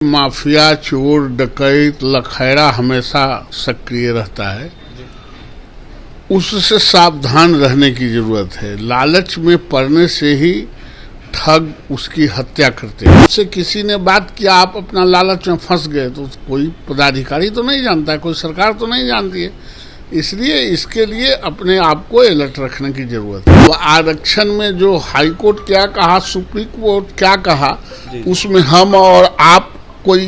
Mafia, चोर, डकैत, लखैरा हमेशा सक्रिय रहता है। उससे सावधान रहने की जरूरत है। लालच में पड़ने से ही ठग उसकी हत्या करते हैं। उससे किसी ने बात किया, आप अपना लालच में फंस गए, तो कोई पदाधिकारी तो नहीं जानता है, कोई सरकार तो नहीं जानती है। इसलिए इसके लिए अपने आप को अलर्ट रखने की जरूरत है। वो आरक्षण में जो हाई कोर्ट क्या कहा, सुप्रीम कोर्ट क्या कहा, उसमें हम और आप कोई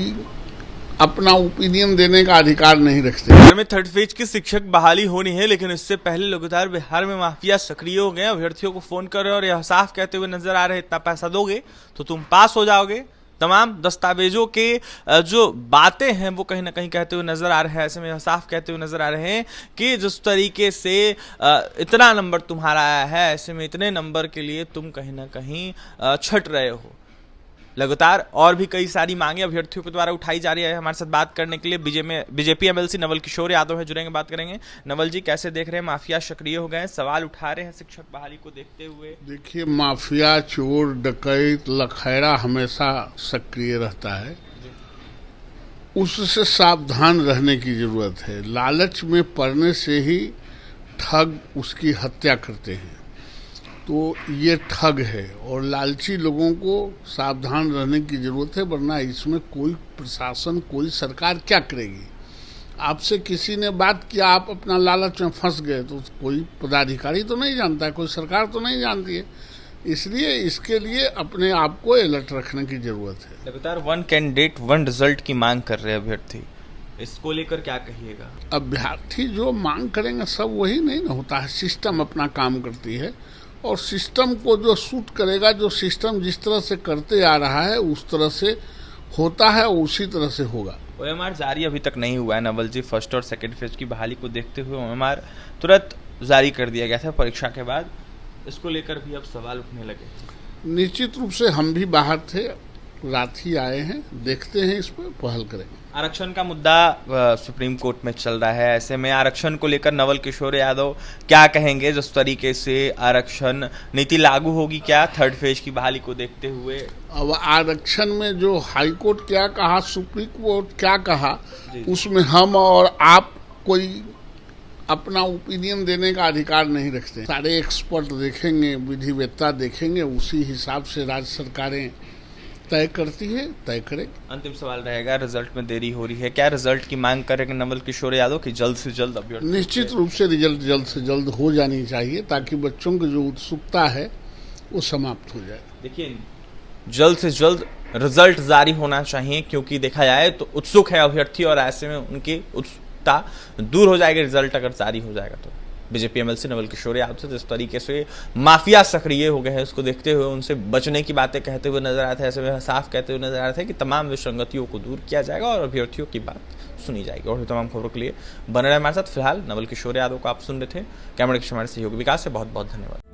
अपना ओपिनियन देने का अधिकार नहीं रखते। बिहार में थर्ड फेज की शिक्षक बहाली होनी है, लेकिन इससे पहले लगातार बिहार में माफिया सक्रिय हो गए। अभ्यर्थियों को फोन कर रहे और यह साफ कहते हुए नजर आ रहे, इतना पैसा दोगे तो तुम पास हो जाओगे। तमाम दस्तावेजों के जो बातें हैं वो कहीं ना कहीं कहते हुए नजर आ रहे हैं। ऐसे में यह साफ कहते हुए नजर आ रहे हैं कि जिस तरीके से इतना नंबर तुम्हारा आया है, ऐसे में इतने नंबर के लिए तुम कहीं ना कहीं छट रहे हो। लगातार और भी कई सारी मांगे अभ्यर्थियों के द्वारा उठाई जा रही है। हमारे साथ बात करने के लिए बीजेपी एमएलसी नवल किशोर यादव है, जुड़ेंगे, बात करेंगे। नवल जी, कैसे देख रहे हैं, माफिया सक्रिय हो गए, सवाल उठा रहे हैं शिक्षक बहाली को देखते हुए? देखिए, माफिया, चोर, डकैत, लखैरा हमेशा सक्रिय रहता है। उससे सावधान रहने की जरूरत है। लालच में पड़ने से ही ठग उसकी हत्या करते हैं। तो ये ठग है और लालची लोगों को सावधान रहने की जरूरत है, वरना इसमें कोई प्रशासन, कोई सरकार क्या करेगी। आपसे किसी ने बात किया, आप अपना लालच में फंस गए, तो कोई पदाधिकारी तो नहीं जानता है, कोई सरकार तो नहीं जानती है। इसलिए इसके लिए अपने आप को अलर्ट रखने की जरूरत है। लगातार वन कैंडिडेट वन रिजल्ट की मांग कर रहे हैं अभ्यर्थी, इसको लेकर क्या कहिएगा? अभ्यर्थी जो मांग करेंगे सब वही नहीं ना होता है। सिस्टम अपना काम करती है और सिस्टम को जो सूट करेगा, जो सिस्टम जिस तरह से करते आ रहा है उस तरह से होता है, उसी तरह से होगा। ओएमआर जारी अभी तक नहीं हुआ है नवल जी। फर्स्ट और सेकंड फेज की बहाली को देखते हुए ओएमआर तुरंत जारी कर दिया गया था परीक्षा के बाद, इसको लेकर भी अब सवाल उठने लगे। निश्चित रूप से हम भी बाहर थे, रात ही आए हैं, देखते हैं, इस पर पहल करेंगे। आरक्षण का मुद्दा सुप्रीम कोर्ट में चल रहा है। ऐसे में आरक्षण को लेकर नवल किशोर यादव क्या कहेंगे? जिस तरीके से आरक्षण नीति लागू होगी क्या थर्ड फेज की बहाली को देखते हुए? अब आरक्षण में जो हाई कोर्ट क्या कहा, सुप्रीम कोर्ट क्या कहा, उसमें हम और आप कोई अपना ओपिनियन देने का अधिकार नहीं रखते। सारे एक्सपर्ट देखेंगे, विधिवेत्ता देखेंगे, उसी हिसाब से राज्य सरकारें तय करती है, तय करेगी। अंतिम सवाल रहेगा, रिजल्ट में देरी हो रही है, क्या रिजल्ट की मांग करेंगे नवल किशोर यादव की जल्द से जल्द अभ्यर्थी? निश्चित रूप से रिजल्ट जल्द से जल्द हो जानी चाहिए, ताकि बच्चों की जो उत्सुकता है वो समाप्त हो जाए। देखिए, जल्द से जल्द रिजल्ट जारी होना चाहिए, क्योंकि देखा जाए तो उत्सुक है अभ्यर्थी और ऐसे में उनकी उत्सुकता दूर हो जाएगी रिजल्ट अगर जारी हो जाएगा तो। बीजेपी एमएलसी नवल किशोर यादव से जिस तरीके से माफिया सक्रिय हो गए हैं, उसको देखते हुए उनसे बचने की बातें कहते हुए नजर आते हैं। ऐसे में साफ कहते हुए नजर आ रहे थे कि तमाम विसंगतियों को दूर किया जाएगा और अभ्यर्थियों की बात सुनी जाएगी। और तमाम खबरों के लिए बने रहे हमारे साथ। फिलहाल नवल किशोर यादव को आप सुन रहे थे। कैमरे के हमारे सहयोगी विकास से बहुत बहुत धन्यवाद।